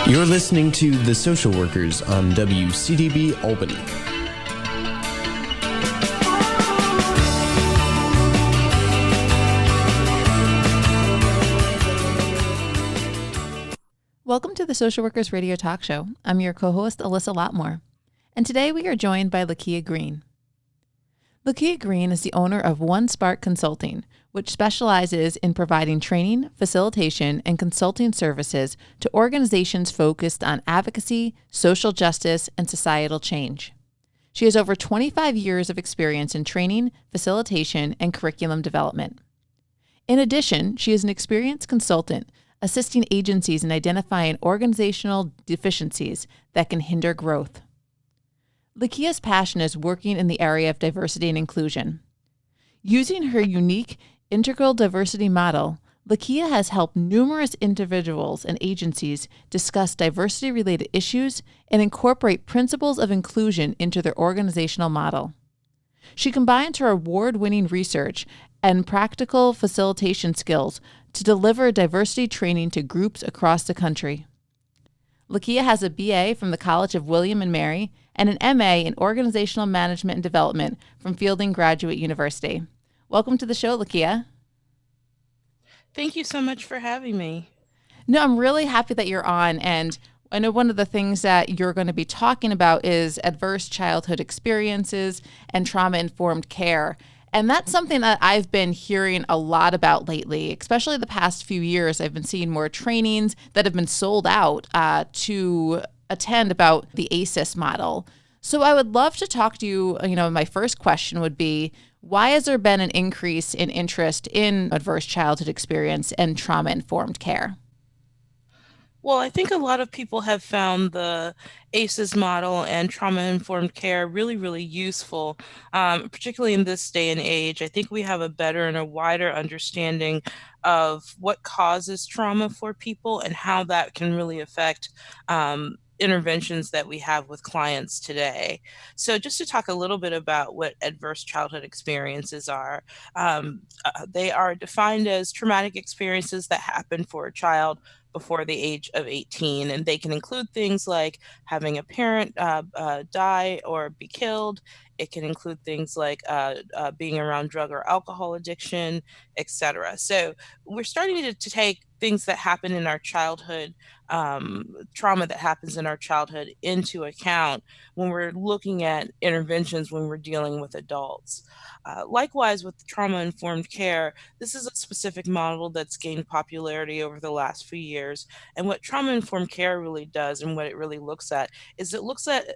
You're listening to The Social Workers on WCDB Albany. Welcome to the Social Workers Radio Talk Show. I'm your co-host, Alyssa Lotmore. And today we are joined by Lakia Green. Lakia Green is the owner of One Spark Consulting, which specializes in providing training, facilitation, and consulting services to organizations focused on advocacy, social justice, and societal change. She has over 25 years of experience in training, facilitation, and curriculum development. In addition, she is an experienced consultant, assisting agencies in identifying organizational deficiencies that can hinder growth. Lakia's passion is working in the area of diversity and inclusion. Using her unique integral diversity model, Lakia has helped numerous individuals and agencies discuss diversity-related issues and incorporate principles of inclusion into their organizational model. She combines her award-winning research and practical facilitation skills to deliver diversity training to groups across the country. Lakia has a BA from the College of William and Mary and an MA in Organizational Management and Development from Fielding Graduate University. Welcome to the show, Lakia. Thank you so much for having me. No, I'm really happy that you're on. And I know one of the things that you're going to be talking about is adverse childhood experiences and trauma-informed care. And that's something that I've been hearing a lot about lately, especially the past few years. I've been seeing more trainings that have been sold out to attend about the ACEs model. So I would love to talk to you. My first question would be, why has there been an increase in interest in adverse childhood experience and trauma-informed care? Well, I think a lot of people have found the ACEs model and trauma-informed care really, really useful, particularly in this day and age. I think we have a better and a wider understanding of what causes trauma for people and how that can really affect interventions that we have with clients today. So just to talk a little bit about what adverse childhood experiences are, they are defined as traumatic experiences that happen for a child before the age of 18. And they can include things like having a parent die or be killed. It can include things like being around drug or alcohol addiction, etc. So we're starting to take things that happen in our childhood, trauma that happens in our childhood, into account when we're looking at interventions when we're dealing with adults. Likewise, with trauma-informed care, this is a specific model that's gained popularity over the last few years. And what trauma-informed care really does and what it really looks at is it looks at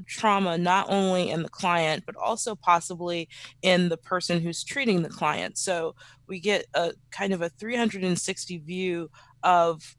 trauma not only in the client, but also possibly in the person who's treating the client. So we get a kind of a 360 view of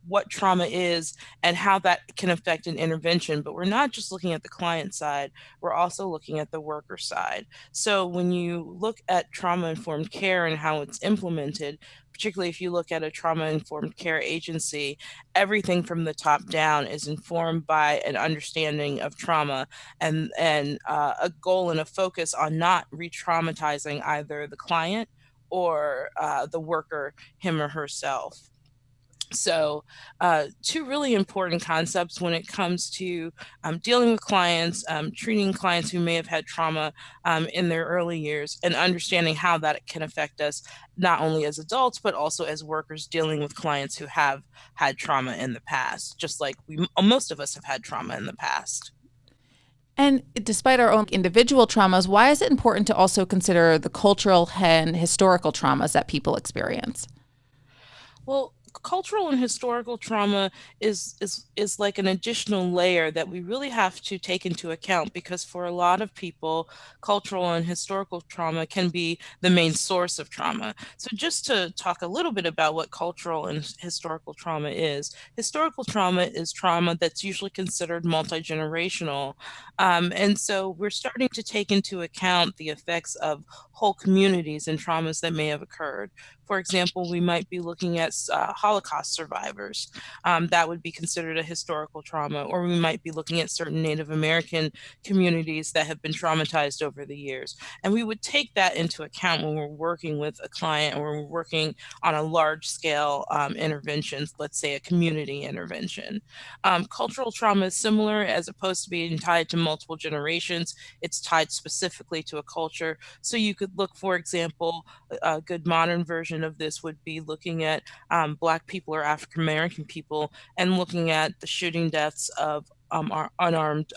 what trauma is and how that can affect an intervention. But we're not just looking at the client side, we're also looking at the worker side. So when you look at trauma-informed care and how it's implemented, particularly if you look at a trauma-informed care agency, everything from the top down is informed by an understanding of trauma and a goal and a focus on not re-traumatizing either the client or the worker, him or herself. So two really important concepts when it comes to dealing with clients, treating clients who may have had trauma in their early years, and understanding how that can affect us not only as adults, but also as workers dealing with clients who have had trauma in the past, just like most of us have had trauma in the past. And despite our own individual traumas, why is it important to also consider the cultural and historical traumas that people experience? Well, cultural and historical trauma is like an additional layer that we really have to take into account, because for a lot of people, cultural and historical trauma can be the main source of trauma. So just to talk a little bit about what cultural and historical trauma is, historical trauma is trauma that's usually considered multi-generational. And so we're starting to take into account the effects of whole communities and traumas that may have occurred. For example, we might be looking at Holocaust survivors. That would be considered a historical trauma. Or we might be looking at certain Native American communities that have been traumatized over the years. And we would take that into account when we're working with a client or when we're working on a large scale intervention, let's say a community intervention. Cultural trauma is similar as opposed to being tied to multiple generations. It's tied specifically to a culture. So you could look, for example, a good modern version of this would be looking at Black people or African American people and looking at the shooting deaths of our unarmed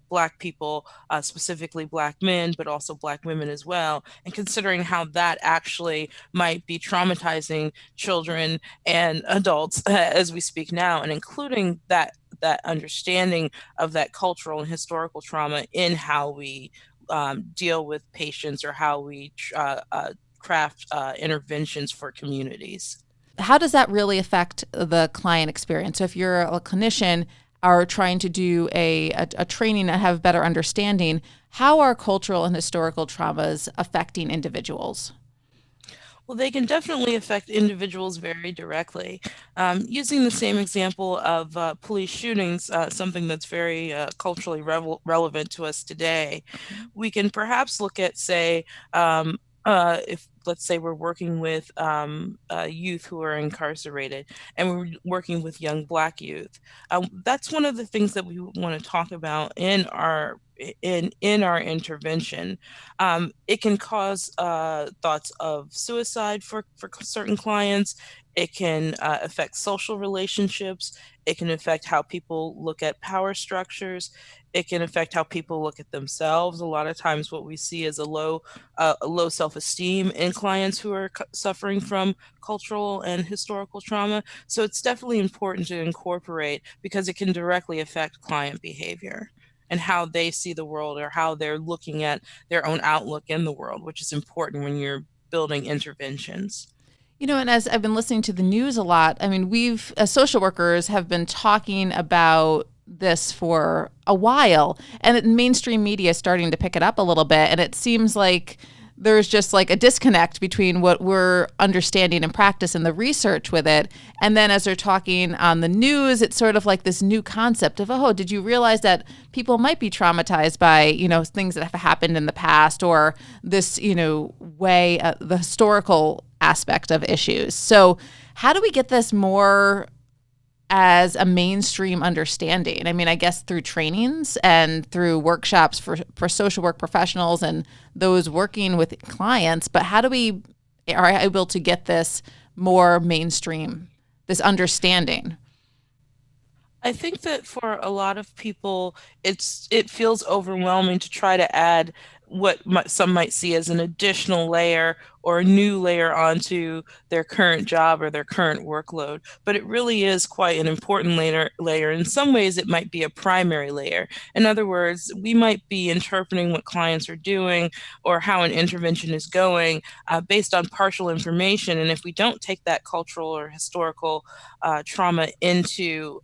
Black people, specifically Black men, but also Black women as well, and considering how that actually might be traumatizing children and adults as we speak now, and including that understanding of that cultural and historical trauma in how we deal with patients or how we craft interventions for communities. How does that really affect the client experience? So if you're a clinician are trying to do a training and have better understanding, how are cultural and historical traumas affecting individuals? Well, they can definitely affect individuals very directly. Using the same example of police shootings, something that's very culturally relevant to us today, we can perhaps look at, say, if let's say we're working with youth who are incarcerated and we're working with young Black youth. That's one of the things that we want to talk about in our intervention. It can cause thoughts of suicide for certain clients. It can affect social relationships. It can affect how people look at power structures. It can affect how people look at themselves. A lot of times, what we see is a low self-esteem in clients who are suffering from cultural and historical trauma. So it's definitely important to incorporate because it can directly affect client behavior and how they see the world or how they're looking at their own outlook in the world, which is important when you're building interventions. You know, and as I've been listening to the news a lot, I mean, we've, as social workers, have been talking about this for a while, and mainstream media is starting to pick it up a little bit. And it seems like there's just like a disconnect between what we're understanding in practice and the research with it. And then as they're talking on the news, it's sort of like this new concept of, oh, did you realize that people might be traumatized by, you know, things that have happened in the past or this, you know, way, the historical aspect of issues. So how do we get this more as a mainstream understanding? I mean, I guess through trainings and through workshops for social work professionals and those working with clients, but how do we are able to get this more mainstream, this understanding? I think that for a lot of people, it feels overwhelming to try to add what some might see as an additional layer or a new layer onto their current job or their current workload. But it really is quite an important layer. In some ways, it might be a primary layer. In other words, we might be interpreting what clients are doing or how an intervention is going based on partial information. And if we don't take that cultural or historical trauma into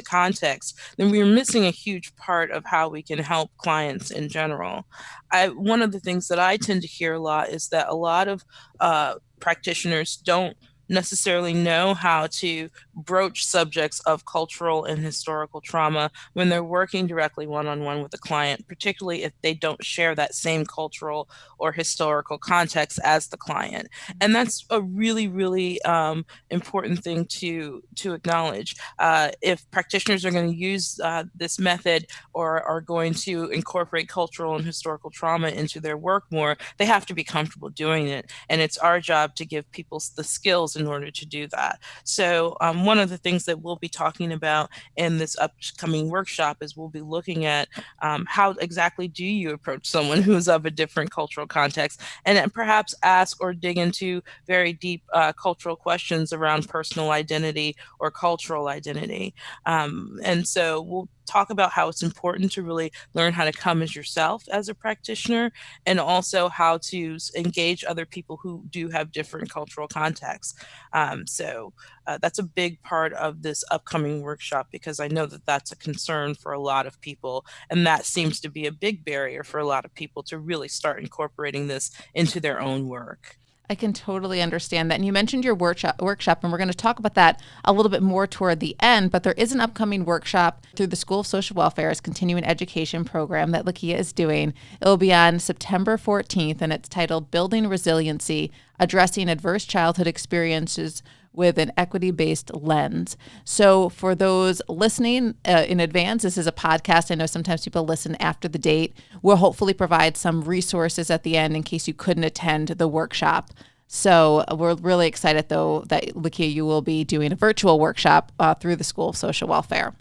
context, then we're missing a huge part of how we can help clients in general. One of the things that I tend to hear a lot is that a lot of practitioners don't necessarily know how to broach subjects of cultural and historical trauma when they're working directly one-on-one with a client, particularly if they don't share that same cultural or historical context as the client. And that's a really, really important thing to acknowledge. If practitioners are going to use this method or are going to incorporate cultural and historical trauma into their work more, they have to be comfortable doing it. And it's our job to give people the skills in order to do that. So one of the things that we'll be talking about in this upcoming workshop is we'll be looking at how exactly do you approach someone who's of a different cultural context, and then perhaps ask or dig into very deep cultural questions around personal identity or cultural identity. And so we'll talk about how it's important to really learn how to come as yourself as a practitioner and also how to engage other people who do have different cultural contexts. That's a big part of this upcoming workshop because I know that that's a concern for a lot of people. And that seems to be a big barrier for a lot of people to really start incorporating this into their own work. I can totally understand that. And you mentioned your workshop, and we're going to talk about that a little bit more toward the end. But there is an upcoming workshop through the School of Social Welfare's continuing education program that Lakia is doing. It will be on September 14th, and it's titled Building Resiliency, Addressing Adverse Childhood Experiences with an equity-based lens. So for those listening in advance, this is a podcast. I know sometimes people listen after the date. We'll hopefully provide some resources at the end in case you couldn't attend the workshop. So we're really excited, though, that, Lakia, you will be doing a virtual workshop through the School of Social Welfare.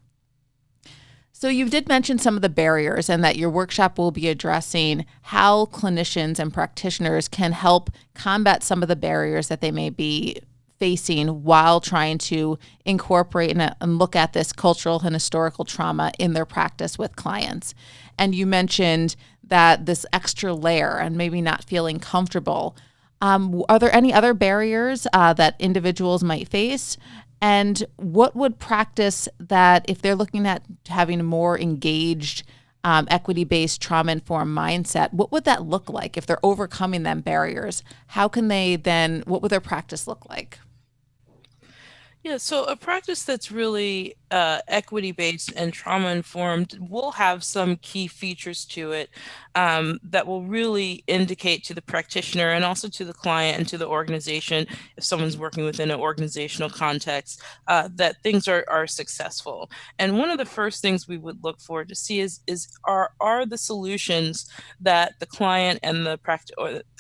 So you did mention some of the barriers, and that your workshop will be addressing how clinicians and practitioners can help combat some of the barriers that they may be facing while trying to incorporate and look at this cultural and historical trauma in their practice with clients. And you mentioned that this extra layer and maybe not feeling comfortable. Are there any other barriers that individuals might face? And what would practice that, if they're looking at having a more engaged equity-based trauma-informed mindset, what would that look like if they're overcoming them barriers? How can they then, what would their practice look like? Yeah, so a practice that's really equity based and trauma informed will have some key features to it that will really indicate to the practitioner and also to the client and to the organization, if someone's working within an organizational context, that things are successful. And one of the first things we would look for to see are the solutions that the client and the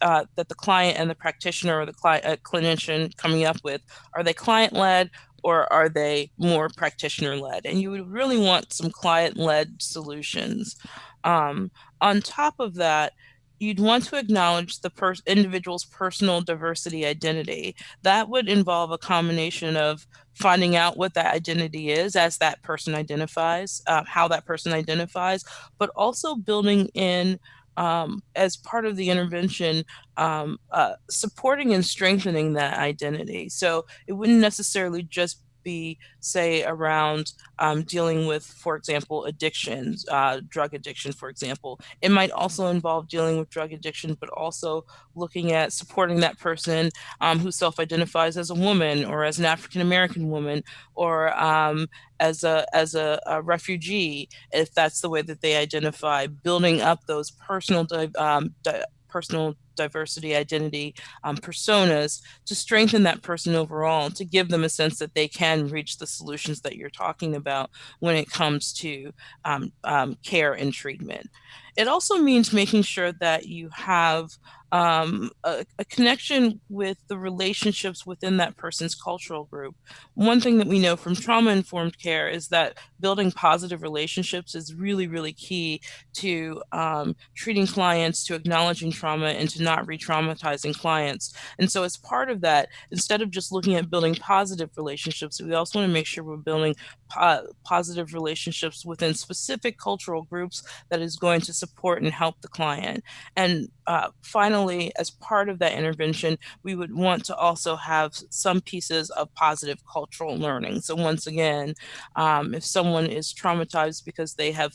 that the client and the practitioner or the clinician coming up with, are they client led, or are they more practitioner led? And you would really want some client led solutions. Um, on top of that, you'd want to acknowledge the individual's personal diversity identity. That would involve a combination of finding out what that identity is as that person identifies, how that person identifies, but also building in, as part of the intervention, supporting and strengthening that identity. So it wouldn't necessarily just be, say, around dealing with, for example, addictions, drug addiction, for example. It might also involve dealing with drug addiction, but also looking at supporting that person who self identifies as a woman or as an African American woman, or as a refugee, if that's the way that they identify, building up those personal diversity identity personas to strengthen that person overall, to give them a sense that they can reach the solutions that you're talking about when it comes to care and treatment. It also means making sure that you have a connection with the relationships within that person's cultural group. One thing that we know from trauma informed care is that building positive relationships is really, really key to treating clients, to acknowledging trauma, and to not re traumatizing clients. And so, as part of that, instead of just looking at building positive relationships, we also want to make sure we're building positive relationships within specific cultural groups that is going to support and help the client. And finally, as part of that intervention, we would want to also have some pieces of positive cultural learning. So, once again, if someone is traumatized because they have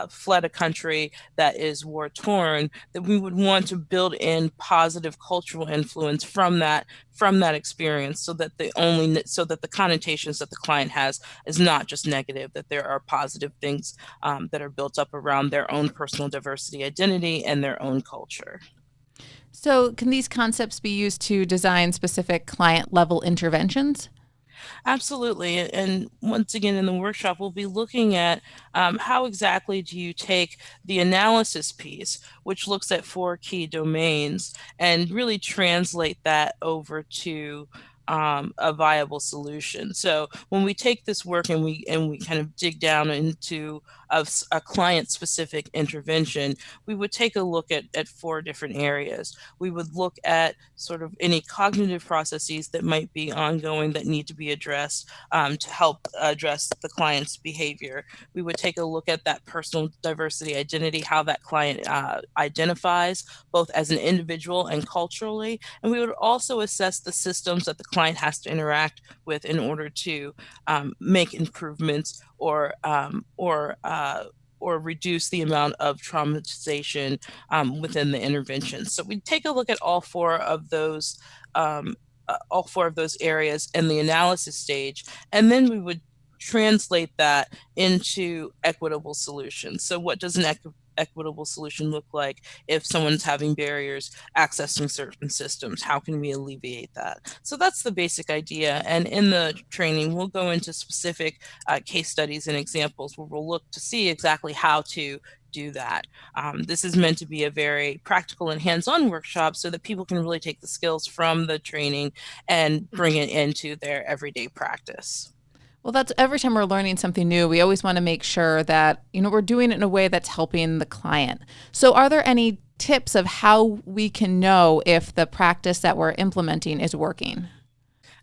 fled a country that is war torn, that we would want to build in positive cultural influence from that experience, so that the connotations that the client has is not just negative, that there are positive things that are built up around their own personal diversity identity and their own culture. So can these concepts be used to design specific client level interventions? Absolutely. And once again, in the workshop, we'll be looking at how exactly do you take the analysis piece, which looks at four key domains, and really translate that over to a viable solution. So when we take this work and we kind of dig down into a client specific intervention, we would take a look at four different areas. We would look at sort of any cognitive processes that might be ongoing that need to be addressed to help address the client's behavior. We would take a look at that personal diversity identity, how that client identifies both as an individual and culturally. And we would also assess the systems that the client has to interact with in order to make improvements, or reduce the amount of traumatization within the intervention. So we take a look at um, all four of those areas in the analysis stage, and then we would translate that into equitable solutions. So what does an equitable solution look like if someone's having barriers accessing certain systems? How can we alleviate that? So that's the basic idea. And in the training, we'll go into specific case studies and examples where we'll look to see exactly how to do that. This is meant to be a very practical and hands-on workshop so that people can really take the skills from the training and bring it into their everyday practice. Well, that's every time we're learning something new, we always want to make sure that, we're doing it in a way that's helping the client. So are there any tips of how we can know if the practice that we're implementing is working?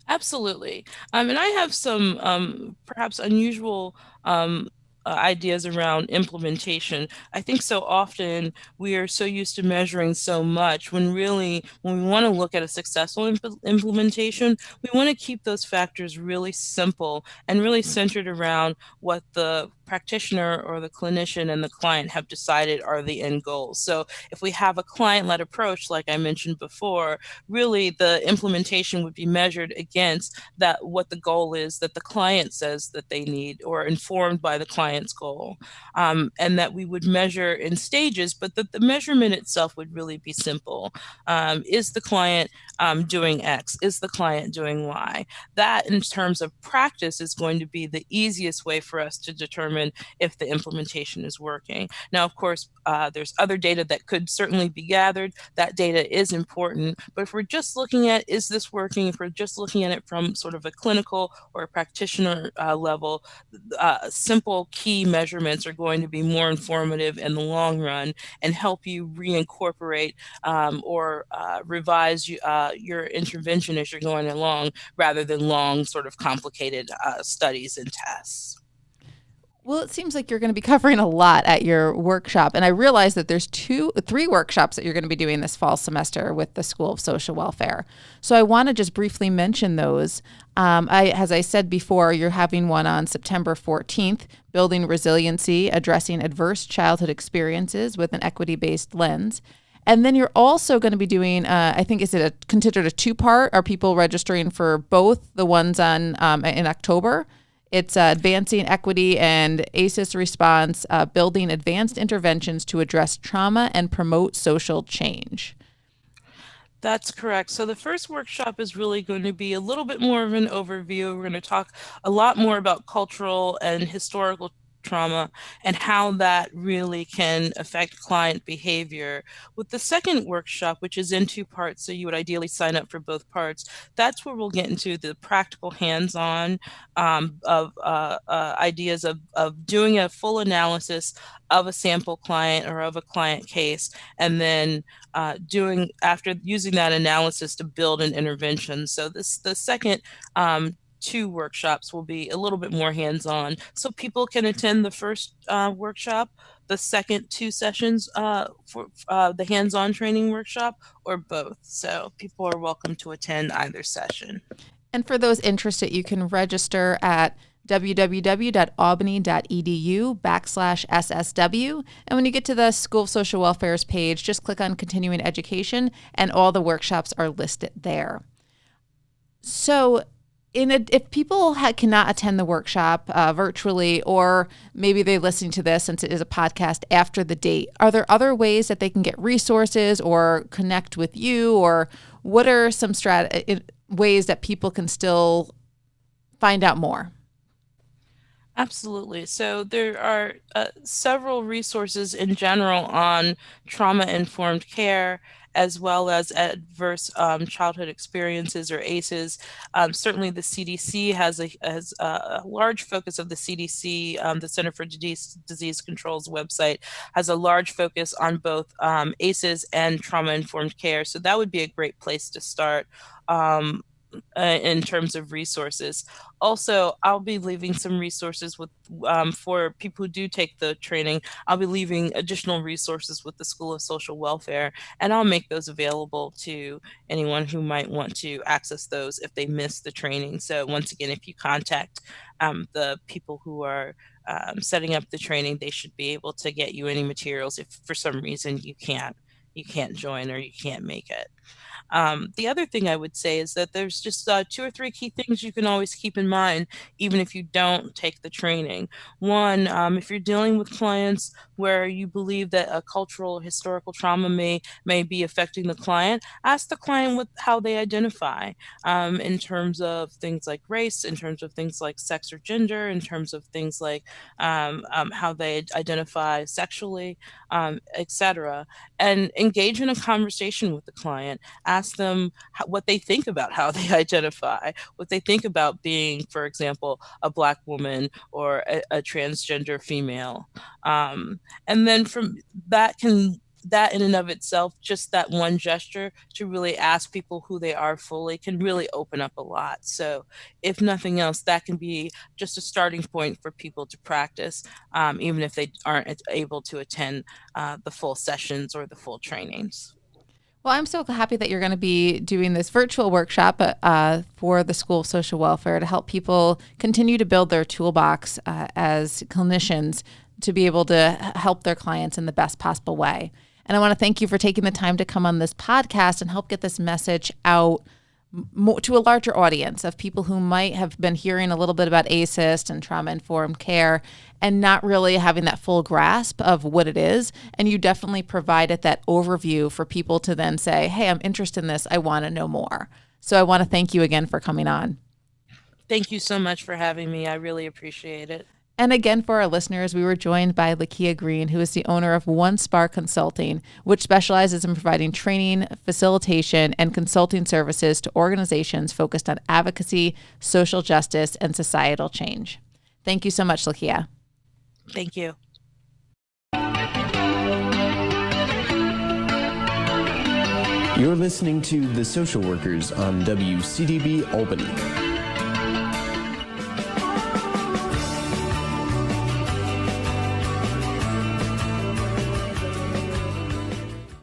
Absolutely. And I have some perhaps unusual ideas around implementation. I think so often we are so used to measuring so much when really, when we want to look at a successful implementation, we want to keep those factors really simple and really centered around what the practitioner or the clinician and the client have decided are the end goals. So if we have a client-led approach, like I mentioned before, really the implementation would be measured against that, what the goal is that the client says that they need, or informed by the client's goal, and that we would measure in stages, but that the measurement itself would really be simple. Is the client doing X? Is the client doing Y? That, in terms of practice, is going to be the easiest way for us to determine if the implementation is working. Now, of course, there's other data that could certainly be gathered. That data is important, but if we're just looking at, is this working, if we're just looking at it from sort of a clinical or a practitioner level, simple key measurements are going to be more informative in the long run and help you reincorporate or revise your intervention as you're going along, rather than long, sort of complicated studies and tests. Well, it seems like you're going to be covering a lot at your workshop. And I realize that there's three workshops that you're going to be doing this fall semester with the School of Social Welfare. So I want to just briefly mention those. As I said before, you're having one on September 14th, Building Resiliency, Addressing Adverse Childhood Experiences with an Equity-Based Lens. And then you're also going to be doing, I think, is it considered a two-part? Are people registering for both the ones on in October? It's Advancing Equity and ACEs Response, Building Advanced Interventions to Address Trauma and Promote Social Change. That's correct. So the first workshop is really going to be a little bit more of an overview. We're going to talk a lot more about cultural and historical trauma and how that really can affect client behavior. With the second workshop, which is in two parts, so you would ideally sign up for both parts, that's where we'll get into the practical hands-on of ideas of doing a full analysis of a sample client or of a client case, and then doing, after using that analysis, to build an intervention. So the second two workshops will be a little bit more hands-on, so people can attend the first workshop, the second two sessions for the hands-on training workshop, or both. So people are welcome to attend either session. And for those interested, you can register at www.albany.edu/SSW. And when you get to the School of Social Welfare's page, just click on Continuing Education, and all the workshops are listed there. So if people cannot attend the workshop virtually, or maybe they're listening to this since it is a podcast after the date, are there other ways that they can get resources or connect with you? Or what are some ways that people can still find out more? Absolutely. So there are several resources in general on trauma-informed care, as well as adverse childhood experiences, or ACEs. Certainly, the CDC has a large focus of the CDC, the Center for Disease Control's website, has a large focus on both ACEs and trauma-informed care. So that would be a great place to start. in terms of resources. Also, I'll be leaving some resources with for people who do take the training. I'll be leaving additional resources with the School of Social Welfare, and I'll make those available to anyone who might want to access those if they missed the training. So once again, if you contact the people who are setting up the training, they should be able to get you any materials if for some reason you can't join or you can't make it. The other thing I would say is that there's just 2 or 3 key things you can always keep in mind, even if you don't take the training. One, if you're dealing with clients where you believe that a cultural or historical trauma may be affecting the client, ask the client how they identify in terms of things like race, in terms of things like sex or gender, in terms of things like how they identify sexually, etc. And engage in a conversation with the client. Ask them what they think about how they identify, what they think about being, for example, a Black woman or a transgender female. And then from that in and of itself, just that one gesture to really ask people who they are fully can really open up a lot. So if nothing else, that can be just a starting point for people to practice, even if they aren't able to attend the full sessions or the full trainings. Well, I'm so happy that you're going to be doing this virtual workshop for the School of Social Welfare to help people continue to build their toolbox as clinicians to be able to help their clients in the best possible way. And I want to thank you for taking the time to come on this podcast and help get this message out to a larger audience of people who might have been hearing a little bit about ASIST and trauma-informed care and not really having that full grasp of what it is. And you definitely provided that overview for people to then say, hey, I'm interested in this. I want to know more. So I want to thank you again for coming on. Thank you so much for having me. I really appreciate it. And again, for our listeners, we were joined by Lakia Green, who is the owner of One Spark Consulting, which specializes in providing training, facilitation, and consulting services to organizations focused on advocacy, social justice, and societal change. Thank you so much, Lakia. Thank you. You're listening to The Social Workers on WCDB Albany.